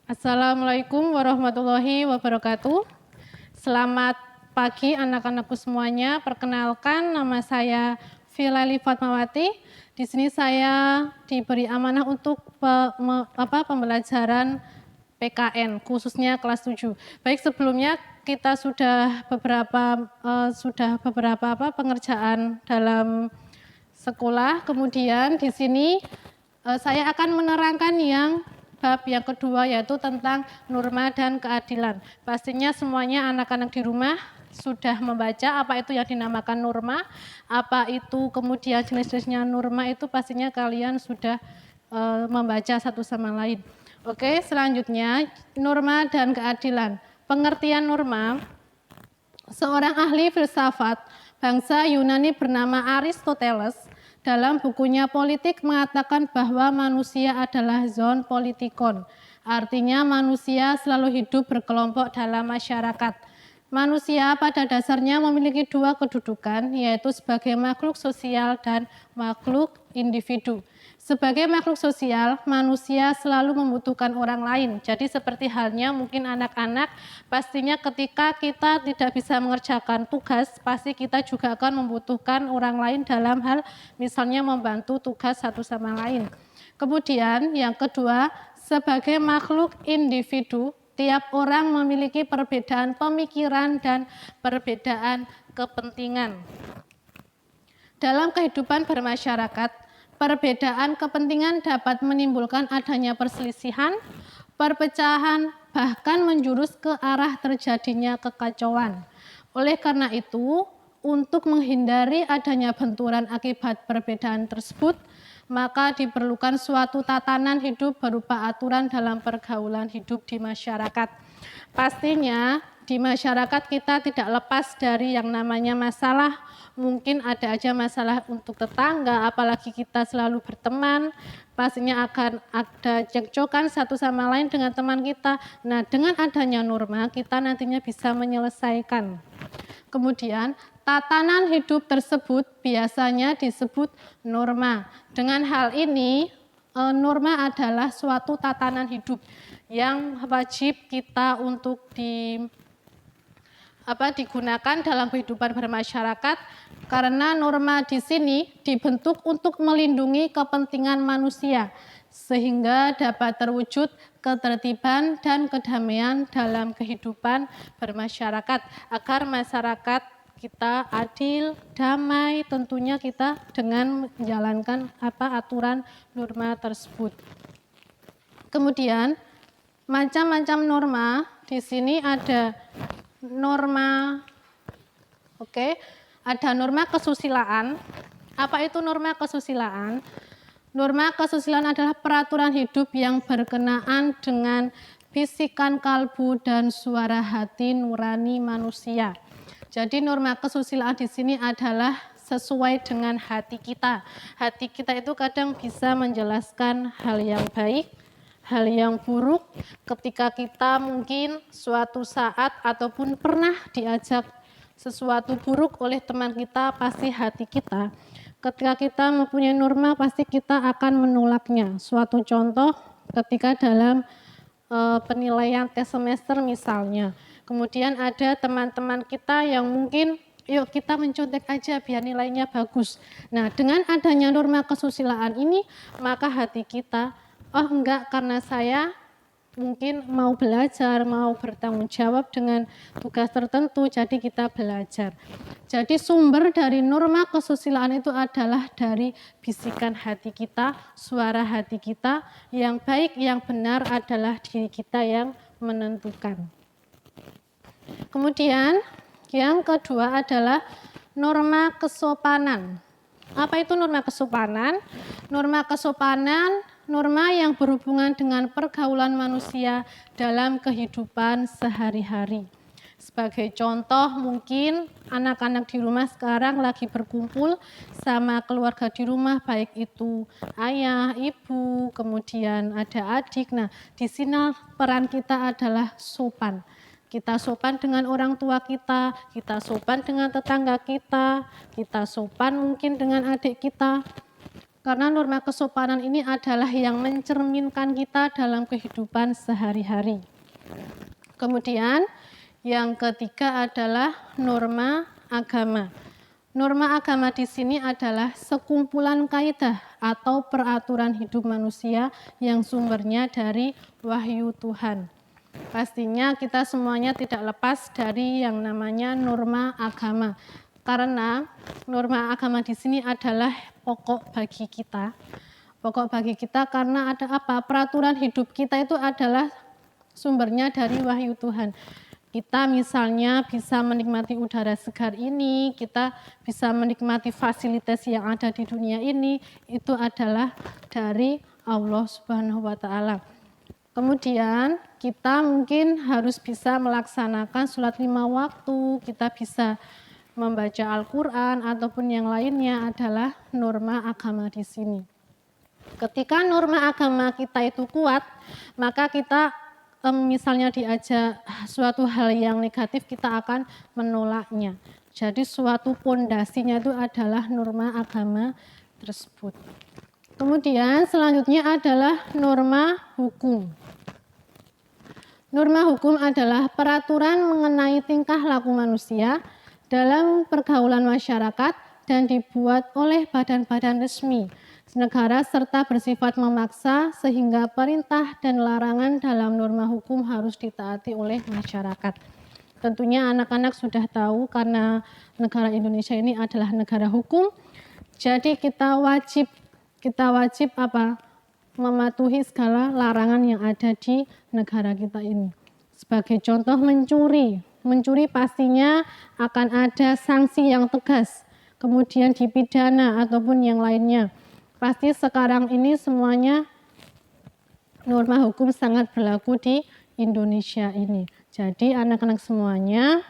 Assalamualaikum warahmatullahi wabarakatuh. Selamat pagi anak-anakku semuanya. Perkenalkan, nama saya Filaili Fatmawati. Di sini saya diberi amanah untuk pembelajaran PKN, khususnya kelas 7. Baik, sebelumnya kita sudah beberapa pengerjaan dalam sekolah. Kemudian di sini saya akan menerangkan bab yang kedua, yaitu tentang norma dan keadilan. Pastinya semuanya anak-anak di rumah sudah membaca apa itu yang dinamakan norma, apa itu kemudian jenis-jenisnya norma, itu pastinya kalian sudah membaca satu sama lain. Oke, selanjutnya norma dan keadilan. Pengertian norma, seorang ahli filsafat bangsa Yunani bernama Aristoteles dalam bukunya Politik mengatakan bahwa manusia adalah zoon politikon. Artinya manusia selalu hidup berkelompok dalam masyarakat. Manusia pada dasarnya memiliki dua kedudukan, yaitu sebagai makhluk sosial dan makhluk individu. Sebagai makhluk sosial, manusia selalu membutuhkan orang lain. Jadi seperti halnya mungkin anak-anak, pastinya ketika kita tidak bisa mengerjakan tugas, pasti kita juga akan membutuhkan orang lain dalam hal misalnya membantu tugas satu sama lain. Kemudian yang kedua, sebagai makhluk individu, tiap orang memiliki perbedaan pemikiran dan perbedaan kepentingan. Dalam kehidupan bermasyarakat, perbedaan kepentingan dapat menimbulkan adanya perselisihan, perpecahan, bahkan menjurus ke arah terjadinya kekacauan. Oleh karena itu, untuk menghindari adanya benturan akibat perbedaan tersebut, maka diperlukan suatu tatanan hidup berupa aturan dalam pergaulan hidup di masyarakat. Pastinya di masyarakat kita tidak lepas dari yang namanya masalah. Mungkin ada aja masalah untuk tetangga, apalagi kita selalu berteman, pastinya akan ada cekcokan satu sama lain dengan teman kita. Nah, dengan adanya norma, kita nantinya bisa menyelesaikan. Kemudian, tatanan hidup tersebut biasanya disebut norma. Dengan hal ini, norma adalah suatu tatanan hidup yang wajib kita untuk digunakan dalam kehidupan bermasyarakat, karena norma di sini dibentuk untuk melindungi kepentingan manusia sehingga dapat terwujud ketertiban dan kedamaian dalam kehidupan bermasyarakat, agar masyarakat kita adil, damai, tentunya kita dengan menjalankan aturan norma tersebut. Kemudian macam-macam norma, di sini ada norma, ada norma kesusilaan. Apa itu norma kesusilaan? Norma kesusilaan adalah peraturan hidup yang berkenaan dengan bisikan kalbu dan suara hati nurani manusia. Jadi norma kesusilaan di sini adalah sesuai dengan hati kita. Hati kita itu kadang bisa menjelaskan hal yang baik, hal yang buruk. Ketika kita mungkin suatu saat ataupun pernah diajak sesuatu buruk oleh teman kita, pasti hati kita, ketika kita mempunyai norma, pasti kita akan menolaknya. Suatu contoh ketika dalam penilaian tes semester misalnya, kemudian ada teman-teman kita yang mungkin yuk kita mencontek aja biar nilainya bagus. Nah, dengan adanya norma kesusilaan ini, maka hati kita, oh enggak, karena saya mungkin mau belajar, mau bertanggung jawab dengan tugas tertentu, jadi kita belajar. Jadi sumber dari norma kesusilaan itu adalah dari bisikan hati kita, suara hati kita, yang baik, yang benar adalah diri kita yang menentukan. Kemudian yang kedua adalah norma kesopanan. Apa itu norma kesopanan? Norma kesopanan, norma yang berhubungan dengan pergaulan manusia dalam kehidupan sehari-hari. Sebagai contoh, mungkin anak-anak di rumah sekarang lagi berkumpul sama keluarga di rumah, baik itu ayah, ibu, kemudian ada adik. Nah, di sini peran kita adalah sopan. Kita sopan dengan orang tua kita sopan dengan tetangga kita sopan mungkin dengan adik kita. Karena norma kesopanan ini adalah yang mencerminkan kita dalam kehidupan sehari-hari. Kemudian yang ketiga adalah norma agama. Norma agama di sini adalah sekumpulan kaidah atau peraturan hidup manusia yang sumbernya dari wahyu Tuhan. Pastinya kita semuanya tidak lepas dari yang namanya norma agama. Karena norma agama di sini adalah pokok bagi kita. Pokok bagi kita karena ada apa? Peraturan hidup kita itu adalah sumbernya dari wahyu Tuhan. Kita misalnya bisa menikmati udara segar ini, kita bisa menikmati fasilitas yang ada di dunia ini, itu adalah dari Allah Subhanahu wa Ta'ala. Kemudian kita mungkin harus bisa melaksanakan sholat 5 waktu, kita bisa membaca Al-Quran ataupun yang lainnya adalah norma agama di sini. Ketika norma agama kita itu kuat, maka kita misalnya diajak suatu hal yang negatif, kita akan menolaknya. Jadi suatu pondasinya itu adalah norma agama tersebut. Kemudian selanjutnya adalah norma hukum. Norma hukum adalah peraturan mengenai tingkah laku manusia dalam pergaulan masyarakat dan dibuat oleh badan-badan resmi negara serta bersifat memaksa sehingga perintah dan larangan dalam norma hukum harus ditaati oleh masyarakat. Tentunya anak-anak sudah tahu karena negara Indonesia ini adalah negara hukum, jadi kita wajib apa? Mematuhi segala larangan yang ada di negara kita ini. Sebagai contoh mencuri pastinya akan ada sanksi yang tegas, kemudian dipidana ataupun yang lainnya. Pasti sekarang ini semuanya norma hukum sangat berlaku di Indonesia ini. Jadi anak-anak semuanya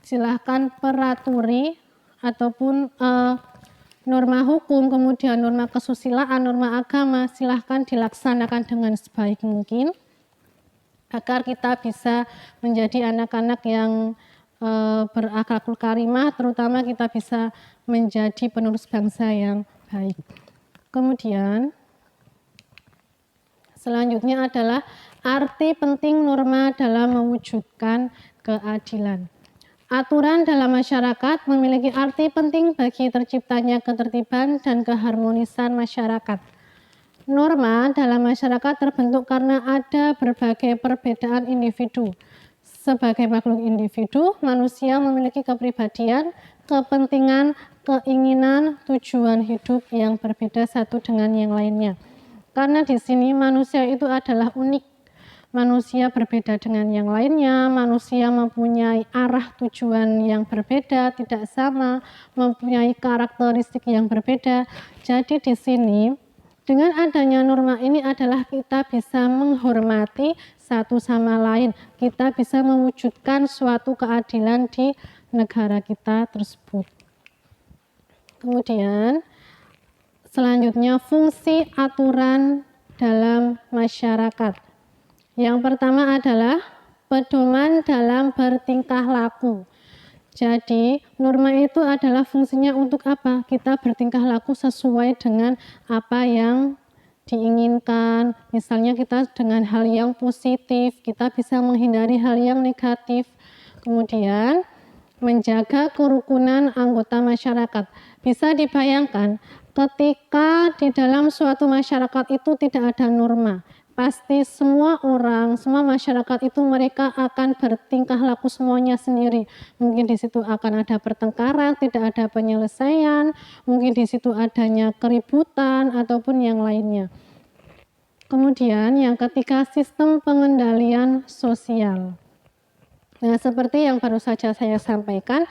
silahkan peraturi ataupun norma hukum, kemudian norma kesusilaan, norma agama, silahkan dilaksanakan dengan sebaik mungkin agar kita bisa menjadi anak-anak yang berakhlakul karimah, terutama kita bisa menjadi penerus bangsa yang baik. Kemudian selanjutnya adalah arti penting norma dalam mewujudkan keadilan. Aturan dalam masyarakat memiliki arti penting bagi terciptanya ketertiban dan keharmonisan masyarakat. Norma dalam masyarakat terbentuk karena ada berbagai perbedaan individu. Sebagai makhluk individu, manusia memiliki kepribadian, kepentingan, keinginan, tujuan hidup yang berbeda satu dengan yang lainnya. Karena di sini manusia itu adalah unik. Manusia berbeda dengan yang lainnya, manusia mempunyai arah tujuan yang berbeda, tidak sama, mempunyai karakteristik yang berbeda. Jadi di sini dengan adanya norma ini adalah kita bisa menghormati satu sama lain. Kita bisa mewujudkan suatu keadilan di negara kita tersebut. Kemudian selanjutnya fungsi aturan dalam masyarakat. Yang pertama adalah pedoman dalam bertingkah laku. Jadi norma itu adalah fungsinya untuk apa? Kita bertingkah laku sesuai dengan apa yang diinginkan. Misalnya kita dengan hal yang positif, kita bisa menghindari hal yang negatif. Kemudian menjaga kerukunan anggota masyarakat. Bisa dibayangkan ketika di dalam suatu masyarakat itu tidak ada norma, pasti semua orang, semua masyarakat itu mereka akan bertingkah laku semuanya sendiri. Mungkin di situ akan ada pertengkaran, tidak ada penyelesaian, mungkin di situ adanya keributan ataupun yang lainnya. Kemudian yang ketiga, sistem pengendalian sosial. Nah, seperti yang baru saja saya sampaikan,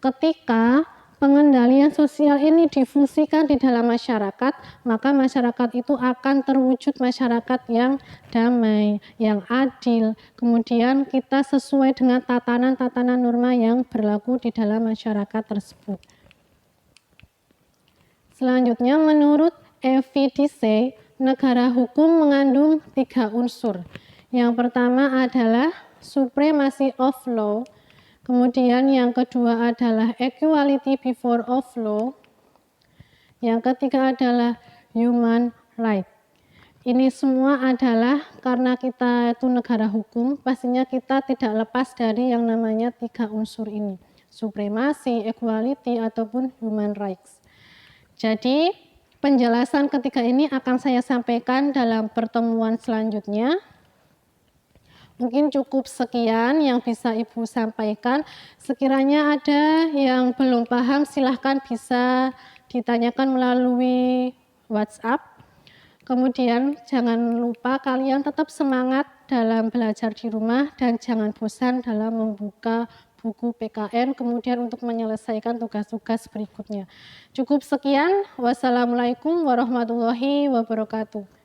ketika pengendalian sosial ini difungsikan di dalam masyarakat, maka masyarakat itu akan terwujud masyarakat yang damai, yang adil. Kemudian kita sesuai dengan tatanan-tatanan norma yang berlaku di dalam masyarakat tersebut. Selanjutnya menurut FVDC, negara hukum mengandung 3 unsur. Yang pertama adalah supremacy of law. Kemudian yang kedua adalah equality before of law. Yang ketiga adalah human right. Ini semua adalah karena kita itu negara hukum, pastinya kita tidak lepas dari yang namanya 3 unsur ini. Supremasi, equality, ataupun human rights. Jadi, penjelasan ketiga ini akan saya sampaikan dalam pertemuan selanjutnya. Mungkin cukup sekian yang bisa Ibu sampaikan. Sekiranya ada yang belum paham, silahkan bisa ditanyakan melalui WhatsApp. Kemudian jangan lupa kalian tetap semangat dalam belajar di rumah dan jangan bosan dalam membuka buku PKN kemudian untuk menyelesaikan tugas-tugas berikutnya. Cukup sekian. Wassalamualaikum warahmatullahi wabarakatuh.